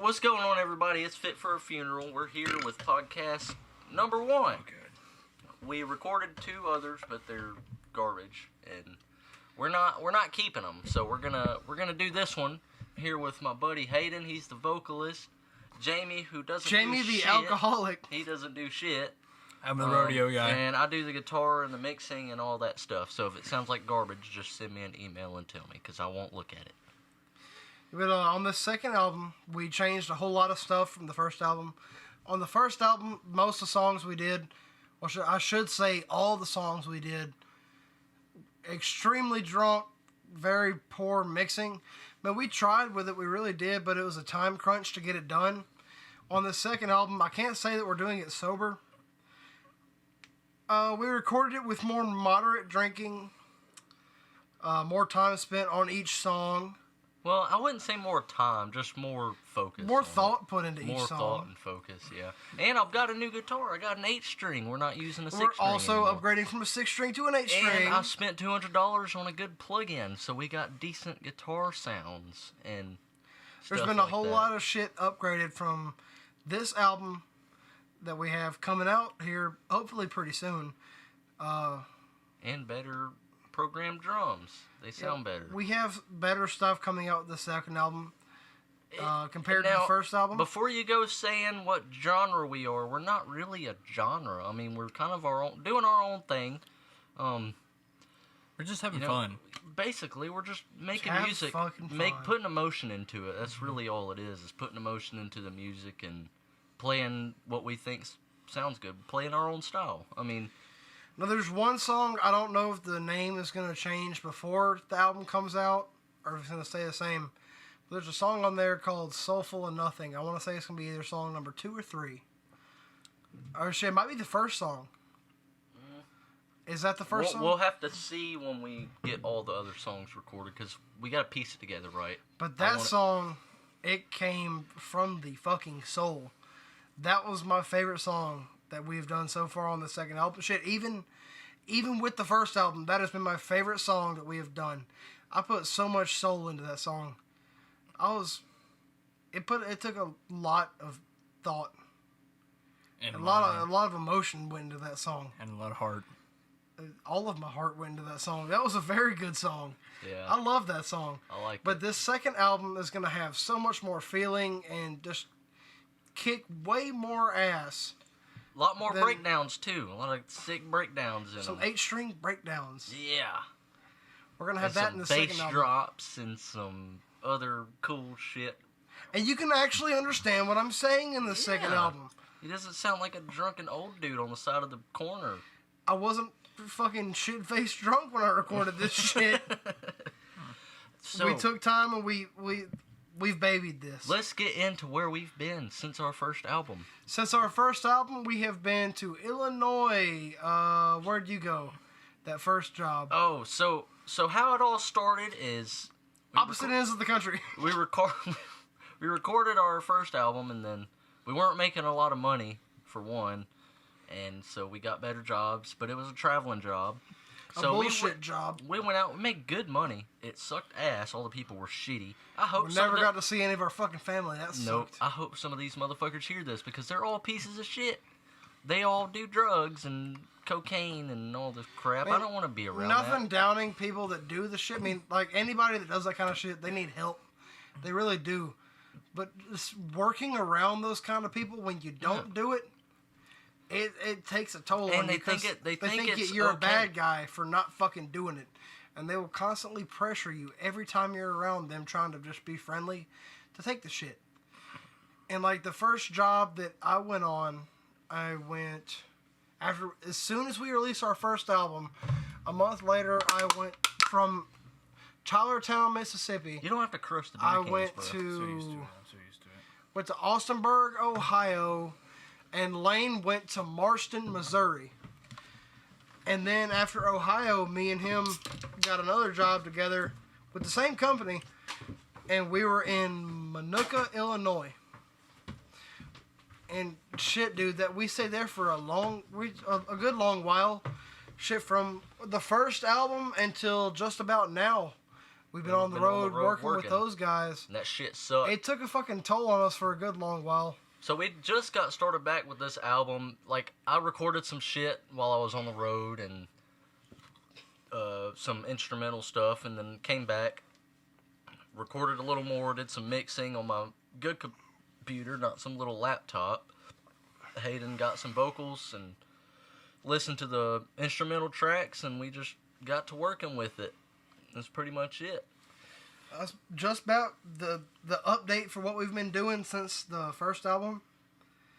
What's going on, everybody? It's Fit for a Funeral. We're here with podcast number 1. We recorded 2 others, but they're garbage, and we're not keeping them. So we're gonna do this one here with my buddy Hayden. He's the vocalist. Jamie, who doesn't Jamie do the shit. alcoholic. He doesn't do shit. I'm the rodeo guy. And I do the guitar and the mixing and all that stuff. So if it sounds like garbage, just send me an email and tell me, because I won't look at it. But on the second album, we changed a whole lot of stuff from the first album. On the first album, most of the songs we did, I should say all the songs we did, extremely drunk, very poor mixing. But we tried with it, we really did, but it was a time crunch to get it done. On the second album, I can't say that we're doing it sober. We recorded it with more moderate drinking, more time spent on each song. Well, I wouldn't say more time, just more focus. More thought put into each song. More thought and focus, yeah. And I've got a new guitar. I got an 8-string. We're not using a 6-string We're also anymore. upgrading from a 6-string to an 8-string. And I spent $200 on a good plug-in, so we got decent guitar sounds and There's stuff been a like whole that. lot of shit upgraded from this album that we have coming out here, hopefully pretty soon. And better programmed drums. They sound better. We have better stuff coming out with the second album compared to Now, the first album. Before you go saying what genre we are, we're not really a genre. I mean, we're kind of doing our own thing. We're just having fun. Basically, we're just making have music, fucking fun. putting emotion into it. That's really all it is putting emotion into the music and playing what we think sounds good, playing our own style. I mean, Now, there's one song, I don't know if the name is going to change before the album comes out, or if it's going to stay the same. But there's a song on there called Soulful of Nothing. I want to say it's going to be either song number 2 or 3. Or shit, it might be the first song. Is that the first song? We'll have to see when we get all the other songs recorded, because we got to piece it together, right? But that song, it came from the fucking soul. That was my favorite song that we've done so far on the second album. Shit, even with the first album, that has been my favorite song that we have done. I put so much soul into that song. It took a lot of thought. And A lot of emotion went into that song. and a lot of heart. All of my heart went into that song. That was a very good song. Yeah. I love that song. I like But it. this second album is going to have so much more feeling and just kick way more ass. A lot more then- breakdowns, too. A lot of sick breakdowns in Some them. 8-string breakdowns. Yeah. We're going to have And that in the some second bass album. drops and some other cool shit. And you can actually understand what I'm saying in the second Yeah. album. He doesn't sound like a drunken old dude on the side of the corner. I wasn't fucking shit-faced drunk when I recorded this shit. So, We took time and we've babied this. let's get into where we've been since our first album. Since our first album, we have been to Illinois. Where'd you go? That first job. Oh, so how it all started is Opposite ends of the country. we recorded our first album, and then we weren't making a lot of money for one, and so we got better jobs, but it was a traveling job. A So bullshit job. we went out, we made good money. It sucked ass. All the people were shitty. I hope We some never of the- got to see any of our fucking family. That Nope. sucked. I hope some of these motherfuckers hear this, because they're all pieces of shit. They all do drugs and cocaine and all this crap. I don't want to be around Nothing that. downing people that do the shit. I mean, like, anybody that does that kind of shit, they need help. They really do. But just working around those kind of people when you don't do it, it takes a toll And on they you. 'cause think they think it's you're a okay. bad guy for not fucking doing it. And they will constantly pressure you every time you're around them trying to just be friendly to take the shit. And, like, the first job that I went on, as soon as we released our first album, a month later, I went from Tylertown, Mississippi. You don't have to crush the beer I cans, went bro. So used to it. to I'm so used to it. went to Austinburg, Ohio, and Lane went to Marston, Missouri. And then after Ohio, me and him got another job together with the same company, and we were in Minooka, Illinois. And shit, dude, that we stayed there for a good long while. Shit, from the first album until just about now, We've been on the road working with those guys. And that shit sucked. It took a fucking toll on us for a good long while. So we just got started back with this album. Like, I recorded some shit while I was on the road and some instrumental stuff, and then came back, recorded a little more, did some mixing on my good computer, not some little laptop. Hayden got some vocals and listened to the instrumental tracks, and we just got to working with it. That's pretty much it. That's just about the update for what we've been doing since the first album.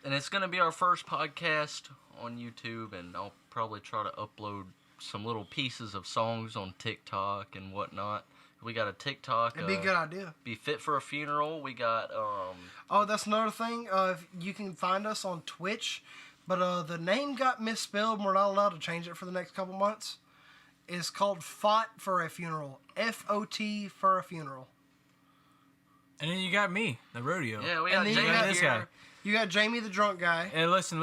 And it's going to be our first podcast on YouTube, and I'll probably try to upload some little pieces of songs on TikTok and whatnot. We got a TikTok. It'd be a good idea. Be Fit for a Funeral. We got... Oh, that's another thing. You can find us on Twitch, but the name got misspelled, and we're not allowed to change it for the next couple months. It's called Fought for a Funeral. F-O-T for a Funeral. And then you got me, the rodeo. Yeah, we got then Jamie you got this here. guy. You got Jamie, the drunk guy. Hey, listen.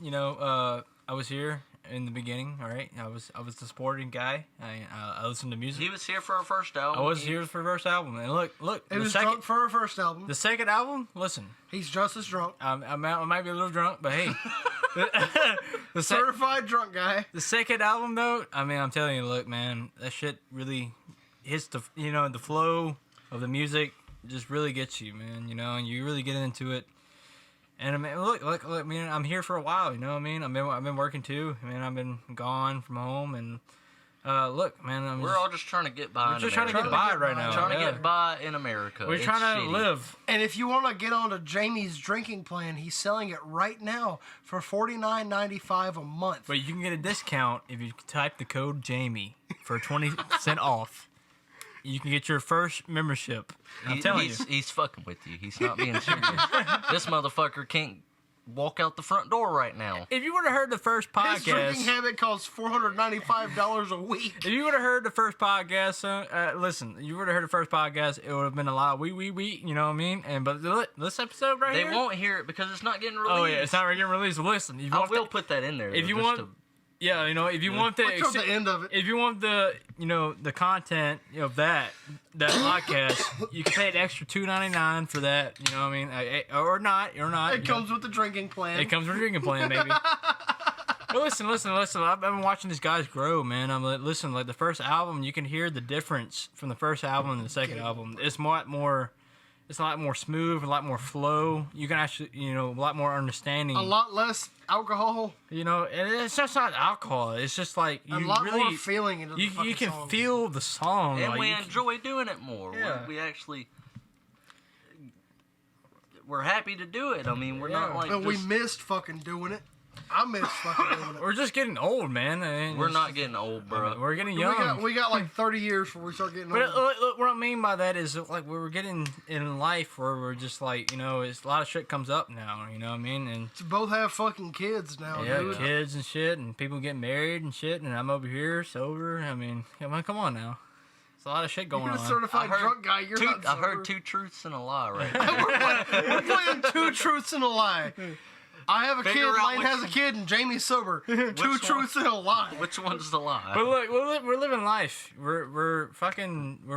You know, I was here in the beginning. All right, I was the supporting guy. I listened to music. He was here for our first album. I was here for the first album, and look. He was drunk for our first album. The second album, listen. He's just as drunk. I might be a little drunk, but hey. Certified drunk guy. The second album, though, I mean, I'm telling you, look, man, that shit really hits the flow of the music just really gets you, man, and you really get into it. And I mean, look, I mean, I'm here for a while, you know what I mean? I've been working too. I mean, I've been gone from home, and look, man, we're all just trying to get by. We're just trying to get by right now. Trying to get by in America. We're trying to live. And if you want to get onto Jamie's drinking plan, he's selling it right now for $49.95 a month. But you can get a discount if you type the code Jamie for 20% off. You can get your first membership. I'm telling you. He's fucking with you. He's not being serious. This motherfucker can't walk out the front door right now. If you would have heard the first podcast... His drinking habit costs $495 a week. If you would have heard the first podcast, listen, you would have heard the first podcast, it would have been a lot of we, you know what I mean? But this episode right here... They won't hear it because it's not getting released. Oh, yeah, it's not getting released. Listen, if you I will put that in there. If you want... Yeah, if you want the end of it. If you want the the content of that podcast, you can pay an extra $2.99 for that. You know what I mean? Or not. It comes with the drinking plan. It comes with a drinking plan, baby. But listen. I've been watching these guys grow, man. I'm like, listen, like the first album, you can hear the difference from the first album and the second album. It's a lot more smooth, a lot more flow. You can actually, a lot more understanding. A lot less alcohol. And it's just not alcohol. It's just like you a lot really more feeling into the you can song. feel the song, and like, we enjoy doing it more. Yeah. We're happy to do it. I mean, we're not like. But we missed fucking doing it. I missed fucking doing it. We're just getting old, man. I mean, we're not getting old, bro. We're getting young. We got like 30 years before we start getting old. But look, what I mean by that is like we're getting in life where we're just like it's a lot of shit comes up now. You know what I mean? And both have fucking kids now. Dude. Kids and shit, and people get married and shit, and I'm over here sober. I mean, come on now. It's a lot of shit going You're on. a certified drunk guy. You're not sober. I heard 2 truths and a lie right now. We're playing 2 truths and a lie. I have a kid, Lane has a kid, and Jamie's sober. 2 truths and a lie. Which one's the lie? But look, we're living life. We're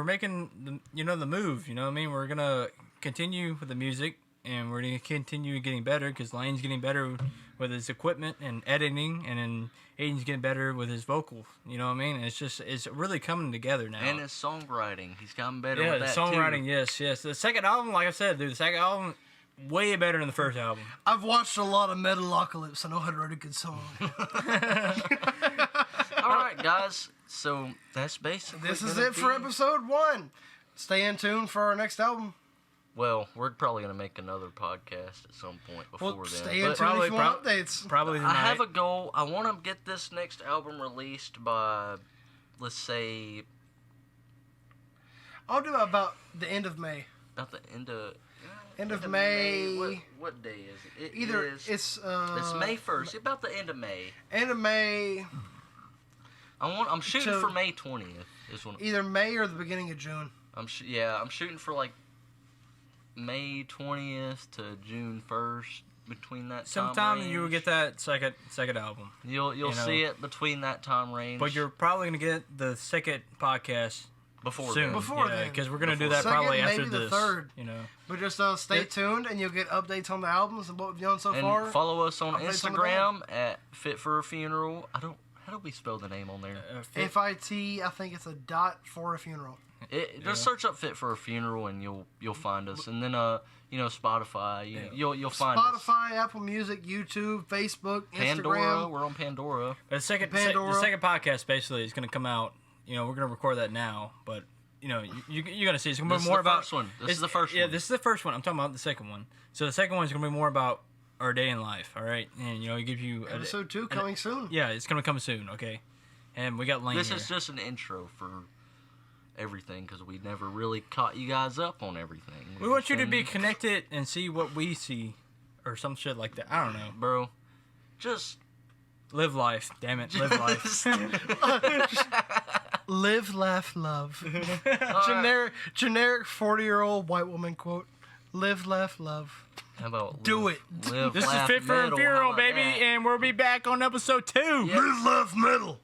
making the move. You know what I mean? We're gonna continue with the music, and we're gonna continue getting better because Lane's getting better with his equipment and editing, and then Aiden's getting better with his vocals. You know what I mean? It's really coming together now. And his songwriting, he's gotten better. Yeah, with the that songwriting, too. yes. The second album, like I said, dude, the second album. Way better than the first album. I've watched a lot of Metalocalypse. I know how to write a good song. All right, guys. So that's basically this is it for episode 1. Stay in tune for our next album. Well, we're probably gonna make another podcast at some point before then. Stay in tune if you want updates. Probably tonight. I have a goal. I want to get this next album released by, let's say, I'll do it about the end of May. About the end of. End of May. What day is it? It's May 1st. About the end of May. End of May. I'm shooting for May 20th. Either May or the beginning of June. I'm shooting for like May 20th to June 1st. Between that sometime time you will get that second album. You'll see it between that time range. But you're probably gonna get the second podcast Before soon. then. Before yeah, then. because we're gonna do Before. that probably Second, after maybe the this. third. You know. But just stay tuned, and you'll get updates on the albums and what we've done so And far. follow us on Updates on the Instagram at Fit for a Funeral. How do we spell the name on there? FIT, I think it's a dot for a funeral. Just search up Fit for a Funeral and you'll find us. And then Spotify, you'll find us. Spotify, Apple Music, YouTube, Facebook, Pandora, Instagram. we're on Pandora. The second podcast basically is gonna come out. You know, we're gonna record that now, but you know, you're gonna see it's gonna be more about. First one. This is the first one. Yeah, this is the first one. I'm talking about the second one. So the second one is gonna be more about our day in life. All right, and you know, it gives you Episode 2 coming soon. Yeah, it's gonna come soon. Okay, and we got Lane This here. is just an intro for everything because we never really caught you guys up on everything. We want you to be connected and see what we see, or some shit like that. I don't know. Bro, just Live life, damn it, live life. Live, laugh, love. Generic 40-year-old white woman quote. Live, laugh, love. How about Do it. Live, This is laugh, Fit for a metal. How Funeral, about baby, that? and we'll be back on episode 2. Yeah. Live, laugh, metal.